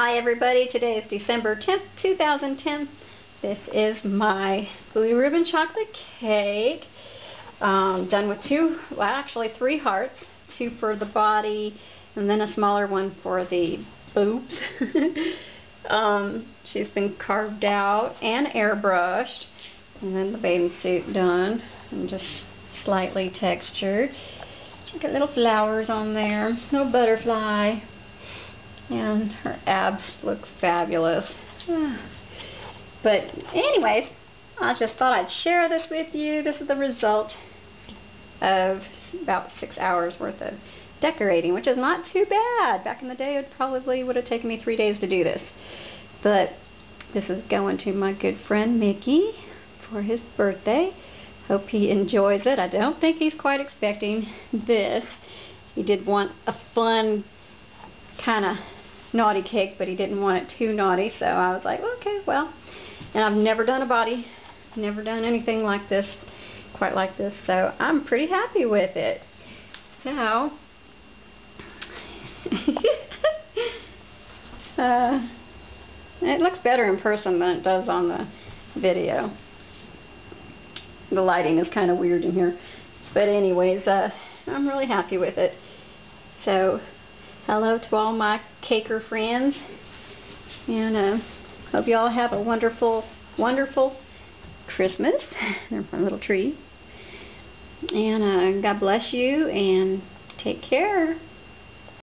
Hi everybody, today is December 10th, 2010. This is my Blue Ribbon chocolate cake. Done with three hearts. Two for the body and then a smaller one for the boobs. She's been carved out and airbrushed. And then the bathing suit done and just slightly textured. She's got little flowers on there, no butterfly. And her abs look fabulous. But anyways, I just thought I'd share this with you. This is the result of about 6 hours worth of decorating, which is not too bad. Back in the day, it probably would have taken me 3 days to do this. But this is going to my good friend Mickey for his birthday. Hope he enjoys it. I don't think he's quite expecting this. He did want a fun kind of naughty cake, but he didn't want it too naughty, so I was like, okay, well. And I've never done a body, never done anything like this, quite like this, so I'm pretty happy with it. So it looks better in person than it does on the video. The lighting is kind of weird in here, but anyways, I'm really happy with it. So hello to all my caker friends, and hope you all have a wonderful, wonderful Christmas. There's my little tree. And God bless you, and take care.